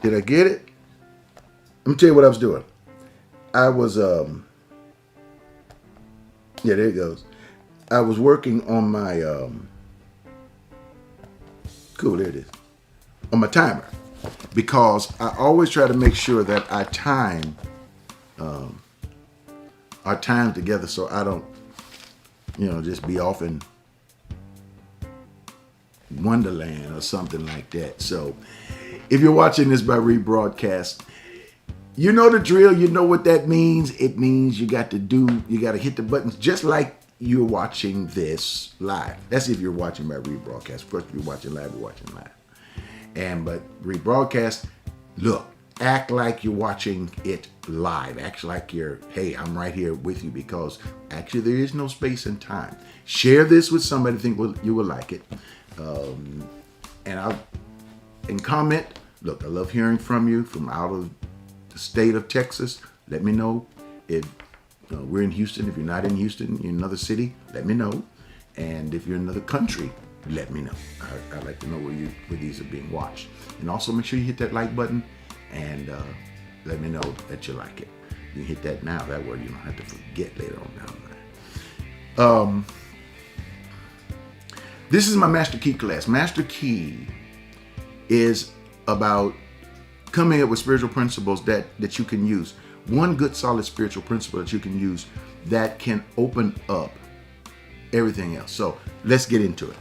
Did I get it? Let me tell you what I was doing. I was, yeah, there it goes. I was working on my, cool, there it is, on my timer. Because I always try to make sure that I time our time together so I don't, just be off in Wonderland or something like that. So if you're watching this by rebroadcast, you know the drill. You know what that means. It means you got to hit the buttons just like you're watching this live. That's if you're watching by rebroadcast. Of course, if you're watching live, you're watching live. But rebroadcast, look, act like you're watching it live. Act like hey, I'm right here with you, because actually there is no space and time. Share this with somebody who think you will like it. And comment. Look, I love hearing from you from out of the state of Texas. Let me know if we're in Houston. If you're not in Houston, you're in another city, let me know. And if you're in another country, let me know. I'd like to know where these are being watched. And also make sure you hit that like button and let me know that you like it. You can hit that now. That way you don't have to forget later on down the line. This is my Master Key class. Master Key is about coming up with spiritual principles that you can use. One good solid spiritual principle that you can use that can open up everything else. So let's get into it.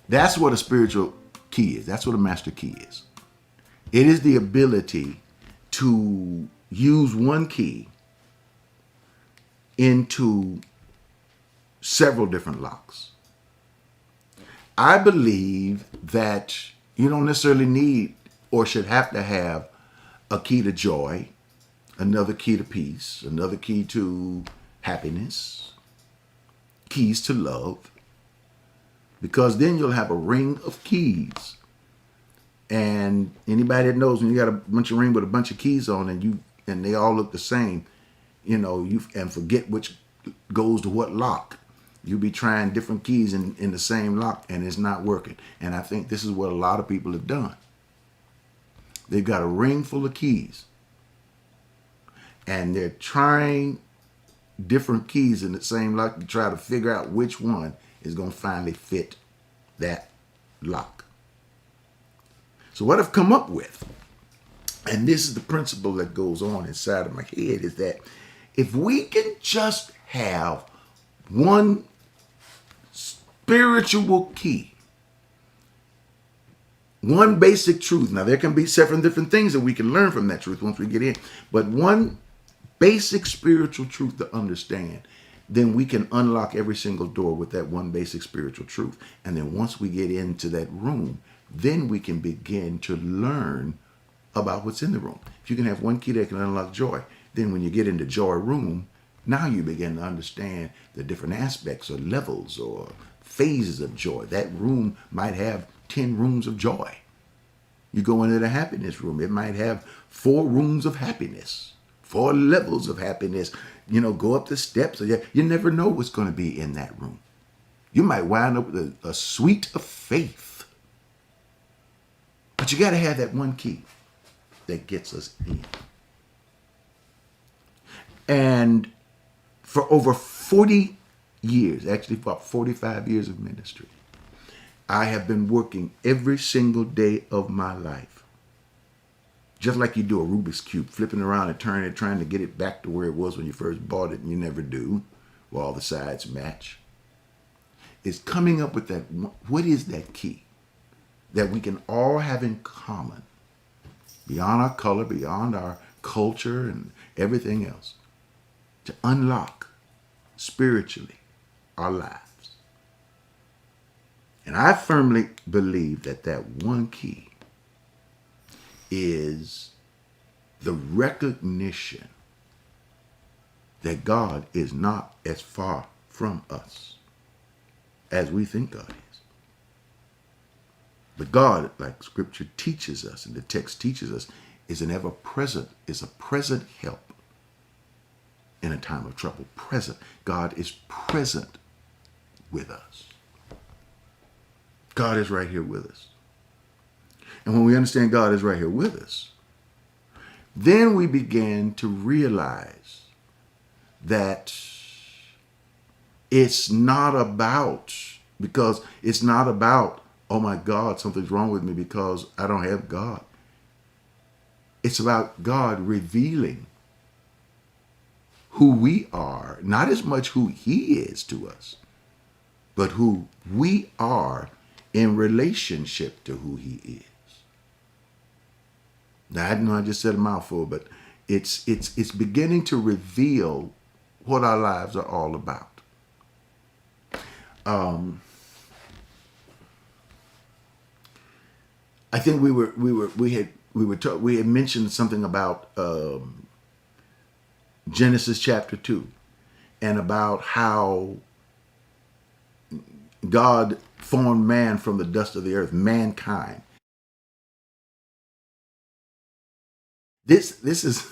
That's what a spiritual key is. That's what a master key is. It is the ability to use one key into several different locks. I believe that you don't necessarily need or should have to have a key to joy, another key to peace, another key to happiness, keys to love, because then you'll have a ring of keys. And anybody that knows, when you got a bunch of ring with a bunch of keys on and they all look the same, and forget which goes to what lock. You'll be trying different keys in the same lock and it's not working. And I think this is what a lot of people have done. They've got a ring full of keys and they're trying different keys in the same lock to try to figure out which one is going to finally fit that lock. So what I've come up with, and this is the principle that goes on inside of my head, is that if we can just have one spiritual key, one basic truth. Now, there can be several different things that we can learn from that truth once we get in, but one basic spiritual truth to understand, then we can unlock every single door with that one basic spiritual truth. And then once we get into that room, then we can begin to learn about what's in the room. If you can have one key that can unlock joy, then when you get into joy room, now you begin to understand the different aspects or levels or phases of joy. That room might have 10 rooms of joy. You go into the happiness room, it might have 4 rooms of happiness, 4 levels of happiness. Go up the steps. You never know what's going to be in that room. You might wind up with a suite of faith. But you got to have that one key that gets us in. And for over 40 years, actually for about 45 years of ministry, I have been working every single day of my life. Just like you do a Rubik's Cube, flipping around and turning it, trying to get it back to where it was when you first bought it, and you never do, where all the sides match. It's coming up with that, what is that key that we can all have in common, beyond our color, beyond our culture and everything else, to unlock spiritually our lives. And I firmly believe that one key is the recognition that God is not as far from us as we think God is. But God, like Scripture teaches us and the text teaches us, is a present help in a time of trouble. Present. God is present with us. God is right here with us. And when we understand God is right here with us, then we begin to realize that it's not about, because it's not about, oh my God, something's wrong with me because I don't have God. It's about God revealing who we are, not as much who he is to us, but who we are in relationship to who he is. Now, I know I just said a mouthful, but it's beginning to reveal what our lives are all about. I think we had mentioned something about Genesis chapter 2, and about how God formed man from the dust of the earth, mankind. This is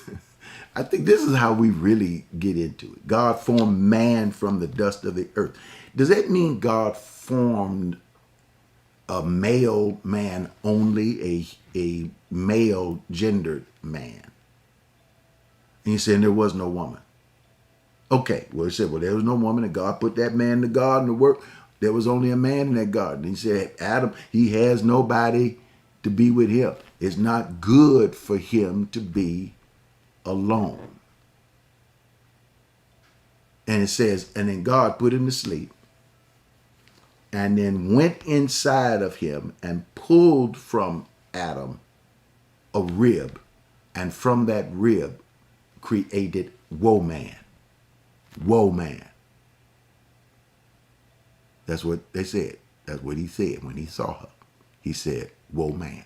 I think this is how we really get into it. God formed man from the dust of the earth. Does that mean God formed a male man only, a male gendered man? And he's saying there was no woman. Okay, well, he said, well, there was no woman, and God put that man in the garden to work. There was only a man in that garden. He said, Adam, he has nobody to be with him. It's not good for him to be alone. And it says, and then God put him to sleep, and then went inside of him and pulled from Adam a rib, and from that rib created woman. Woman. That's what they said. That's what he said when he saw her. He said, woman.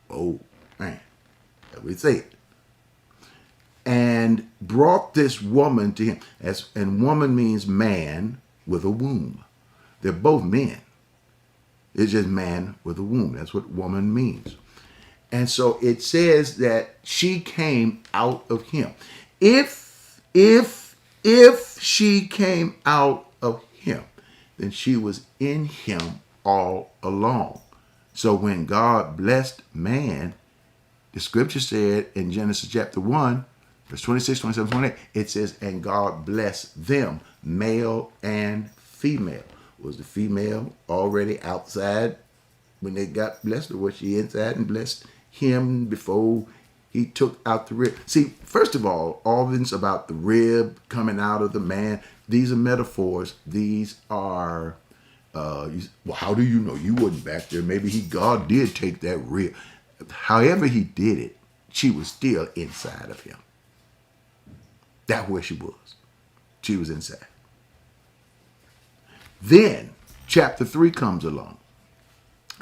Oh, man. That's what he said. And brought this woman to him. And woman means man with a womb. They're both men. It's just man with a womb. That's what woman means. And so it says that she came out of him. If she came out of him, then she was in him all along. So when God blessed man, the scripture said in Genesis chapter 1, verse 26, 27, 28, it says, and God blessed them, male and female. Was the female already outside when they got blessed, or was she inside and blessed him before he took out the rib? See, first of all this about the rib coming out of the man, these are metaphors. These are, well, how do you know? You wasn't back there. Maybe God did take that rib. However he did it, she was still inside of him. That's where she was. She was inside. Then chapter 3 comes along,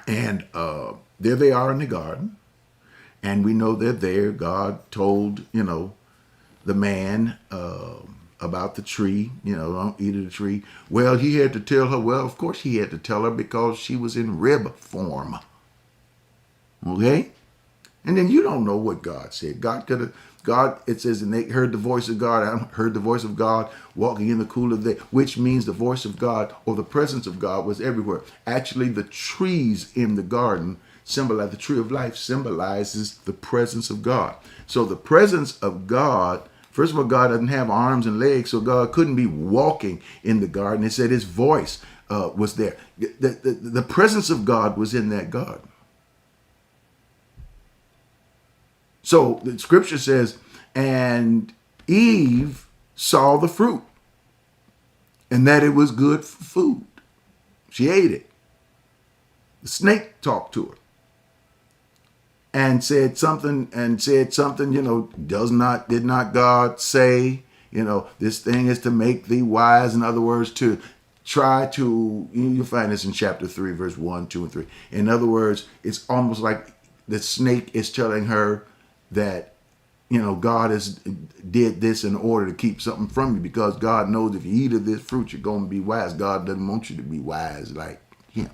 and there they are in the garden, and we know they're there. God told, the man about the tree, don't eat of the tree. Well, he had to tell her. Well, of course he had to tell her because she was in rib form. Okay? And then you don't know what God said. It says, and they heard the voice of God. I heard the voice of God walking in the cool of the day, which means the voice of God or the presence of God was everywhere. Actually, the trees in the garden symbolize, the tree of life symbolizes the presence of God. So the presence of God, first of all, God doesn't have arms and legs, so God couldn't be walking in the garden. It said his voice was there. The presence of God was in that garden. So the scripture says, and Eve saw the fruit, and that it was good for food. She ate it. The snake talked to her and said something, did not God say, this thing is to make thee wise? In other words, to try to, you'll find this in chapter 3, verse 1, 2, and 3. In other words, it's almost like the snake is telling her that, God did this in order to keep something from you, because God knows if you eat of this fruit, you're going to be wise. God doesn't want you to be wise like him.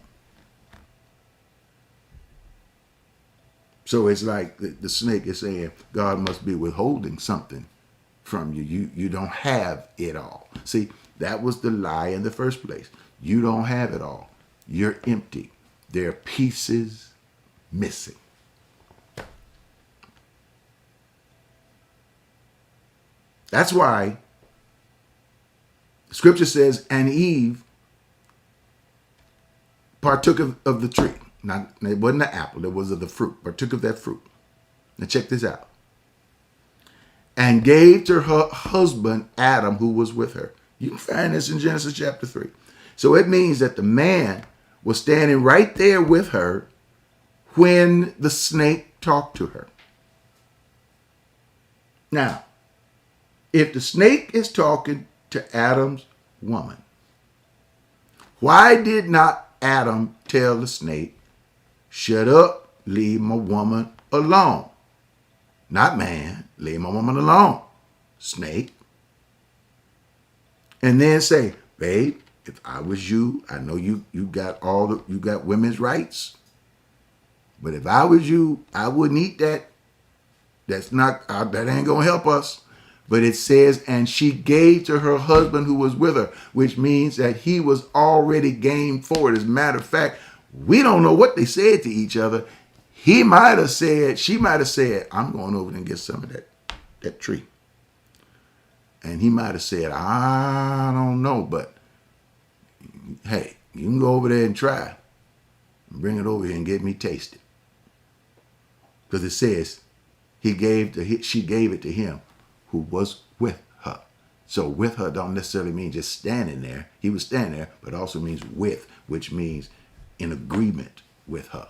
So it's like the snake is saying, God must be withholding something from you. You don't have it all. See, that was the lie in the first place. You don't have it all. You're empty. There are pieces missing. That's why Scripture says, and Eve partook of the tree. Not, it wasn't the apple, it was of the fruit. Partook of that fruit. Now check this out. And gave to her husband Adam, who was with her. You can find this in Genesis chapter 3. So it means that the man was standing right there with her when the snake talked to her. Now, if the snake is talking to Adam's woman, why did not Adam tell the snake, shut up, leave my woman alone? Not man, leave my woman alone, snake. And then say, babe, if I was you, I know you got you got women's rights, but if I was you, I wouldn't eat that. That ain't gonna help us. But it says, and she gave to her husband who was with her, which means that he was already game for it. As a matter of fact, we don't know what they said to each other. She might have said, I'm going over there and get some of that tree. And he might have said, I don't know, but hey, you can go over there and try. And bring it over here and get me tasted. Because it says, she gave it to him who was with her. So with her don't necessarily mean just standing there. He was standing there, but also means with, which means in agreement with her.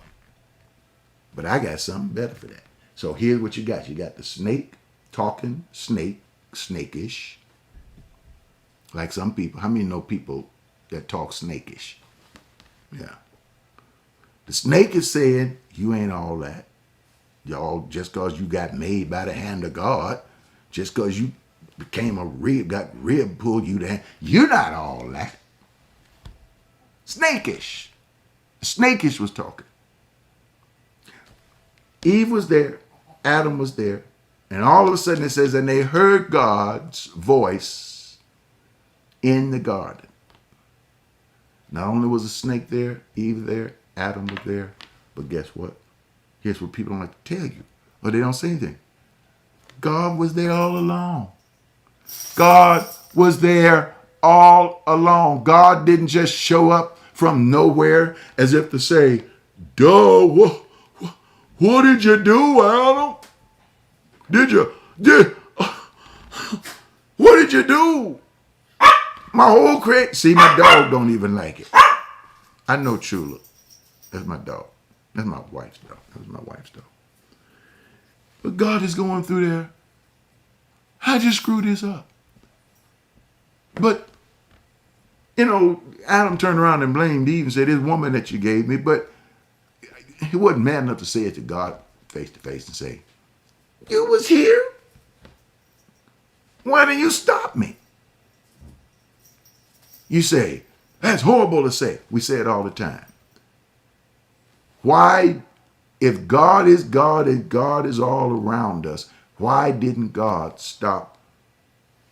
But I got something better for that. So here's what you got. You got the snake talking snake, snakish. Like some people. How many know people that talk snakish? Yeah. The snake is saying, you ain't all that. Y'all, just because you got made by the hand of God, just because you became got rib pulled you down, you're not all that. Snakish. Snakish was talking. Eve was there, Adam was there, and all of a sudden it says, and they heard God's voice in the garden. Not only was a snake there, Eve there, Adam was there, but guess what? Here's what people don't like to tell you, or they don't say anything. God was there all along. God was there all along. God didn't just show up from nowhere as if to say, duh, what did you do, Adam? What did you do? My whole crate. See, my dog don't even like it. I know Chula. That's my dog. That's my wife's dog. That was my wife's dog. But God is going through there. How'd you screw this up? But, Adam turned around and blamed Eve and said, this woman that you gave me, but he wasn't man enough to say it to God face to face and say, you was here? Why didn't you stop me? You say, that's horrible to say. We say it all the time. Why, if God is God and God is all around us, why didn't God stop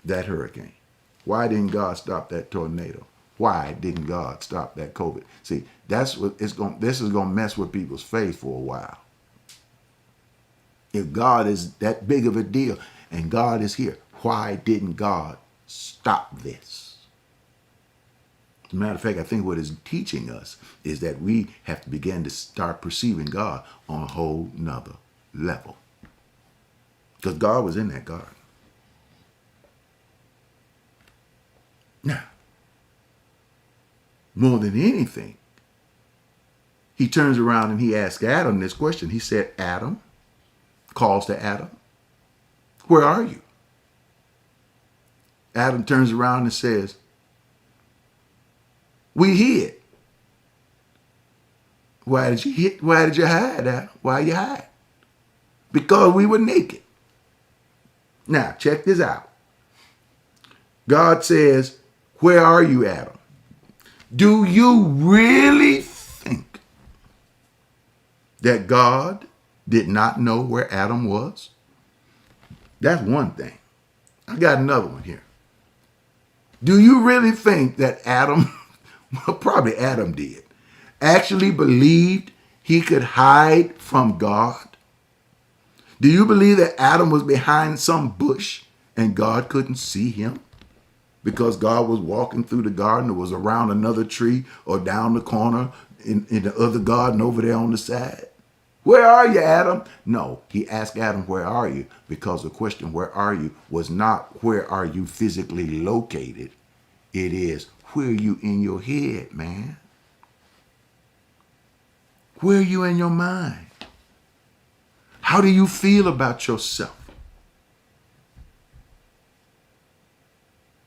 that hurricane? Why didn't God stop that tornado? Why didn't God stop that COVID? See, this is going to mess with people's faith for a while. If God is that big of a deal and God is here, why didn't God stop this? As a matter of fact, I think what it's teaching us is that we have to begin to start perceiving God on a whole nother level. Because God was in that garden. Now, more than anything, he turns around and he asks Adam this question. He said, Adam, calls to Adam, where are you? Adam turns around and says, we hid. Why did you hide, Adam? Why you hide? Because we were naked. Now, check this out. God says, where are you, Adam? Do you really think that God did not know where Adam was? That's one thing. I got another one here. Do you really think that Adam, well, probably Adam did, actually believed he could hide from God? Do you believe that Adam was behind some bush and God couldn't see him because God was walking through the garden or was around another tree or down the corner in the other garden over there on the side? Where are you, Adam? No, he asked Adam, where are you? Because the question, where are you, was not where are you physically located. It is, where are you in your head, man? Where are you in your mind? How do you feel about yourself?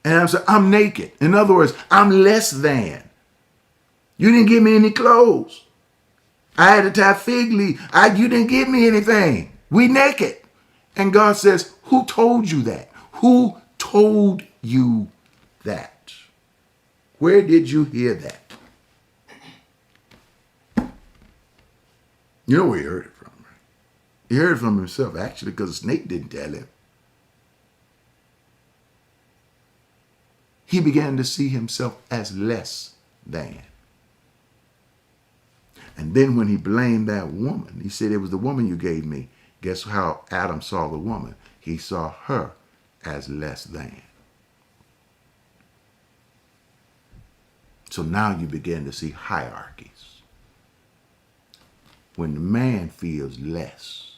And I'm naked. In other words, I'm less than. You didn't give me any clothes. I had to tie fig leaf. You didn't give me anything. We naked. And God says, who told you that? Who told you that? Where did you hear that? You know where he heard it from, right? He heard it from himself, actually, because the snake didn't tell him. He began to see himself as less than. And then when he blamed that woman, he said, it was the woman you gave me. Guess how Adam saw the woman? He saw her as less than. So now you begin to see hierarchies. When the man feels less,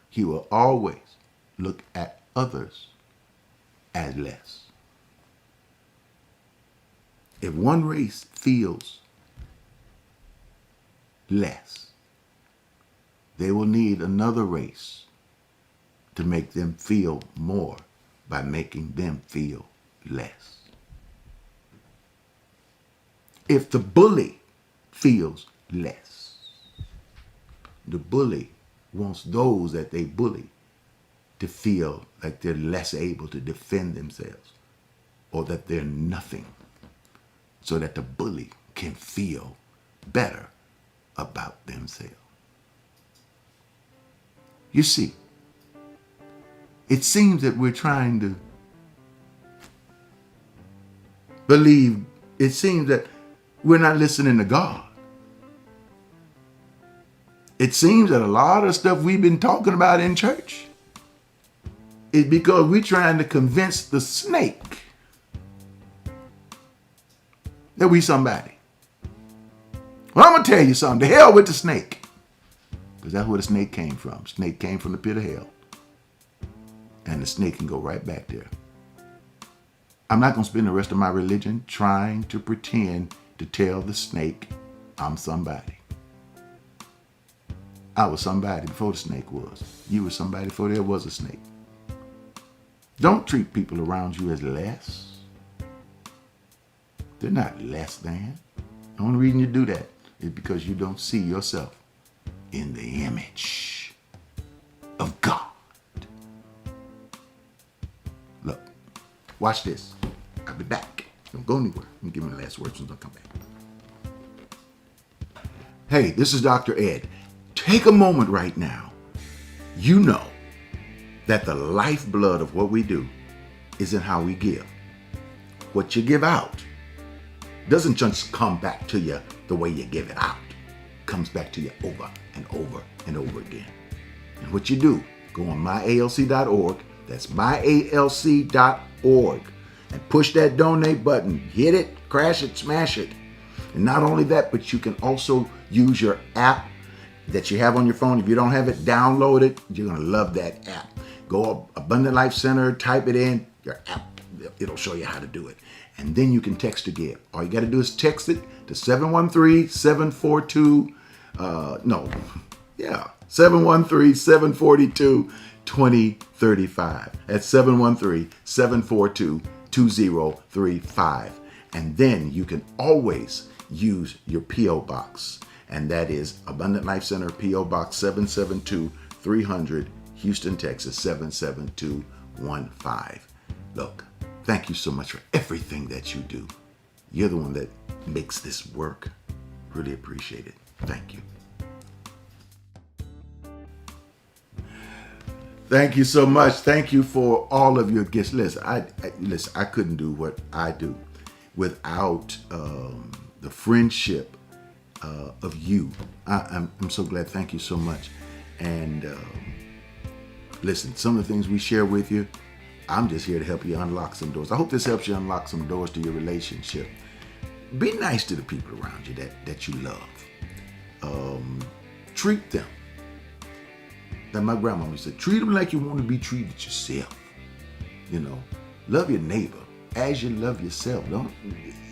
he will always look at others as less. If one race feels less, they will need another race to make them feel more by making them feel less. If the bully feels less, the bully wants those that they bully to feel like they're less able to defend themselves or that they're nothing, so that the bully can feel better about themselves. You see, it seems that we're trying to believe, it seems that we're not listening to God. It seems that a lot of stuff we've been talking about in church is because we're trying to convince the snake that we somebody. Well, I'm going to tell you something. To hell with the snake. Because that's where the snake came from. Snake came from the pit of hell. And the snake can go right back there. I'm not going to spend the rest of my religion trying to pretend to tell the snake I'm somebody. I was somebody before the snake was. You were somebody before there was a snake. Don't treat people around you as less. They're not less than. The only reason you do that is because you don't see yourself in the image of God. Look, watch this. I'll be back. Don't go anywhere. Let me give me the last words and I'll come back. Hey, this is Dr. Ed. Take a moment right now. You know that the lifeblood of what we do is in how we give. What you give out doesn't just come back to you the way you give it out. It comes back to you over and over and over again. And what you do, go on myalc.org. That's myalc.org. And push that donate button. Hit it, crash it, smash it. And not only that, but you can also use your app that you have on your phone. If you don't have it, download it. You're going to love that app. Go up Abundant Life Center, type it in, your app. It'll show you how to do it. And then you can text to give. All you got to do is text it to 713-742, 713-742-2035. That's 713-742-2035. And then you can always use your P.O. Box. And that is Abundant Life Center, P.O. Box 772-300, Houston, Texas, 77215. Look, thank you so much for everything that you do. You're the one that makes this work. Really appreciate it. Thank you. Thank you so much. Thank you for all of your gifts. Listen, I couldn't do what I do without the friendship of you. I'm so glad. Thank you so much. And listen, some of the things we share with you, I'm just here to help you unlock some doors. I hope this helps you unlock some doors to your relationship. Be nice to the people around you that you love. Treat them. Like my grandma said, treat them like you want to be treated yourself. You know, love your neighbor as you love yourself.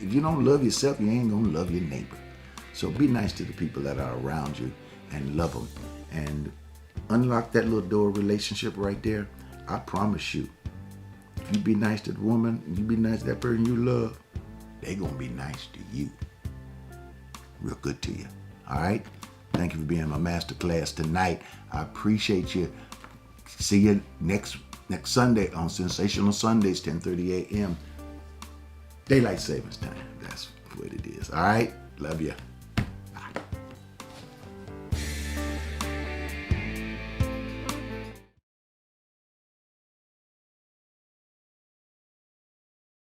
If you don't love yourself, you ain't gonna love your neighbor. So be nice to the people that are around you and love them. And unlock that little door relationship right there. I promise you, if you be nice to the woman, you be nice to that person you love, they gonna be nice to you. Real good to you. All right? Thank you for being in my master class tonight. I appreciate you. See you next Sunday on Sensational Sundays, 10:30 a.m. Daylight Savings Time. That's what it is. All right? Love you.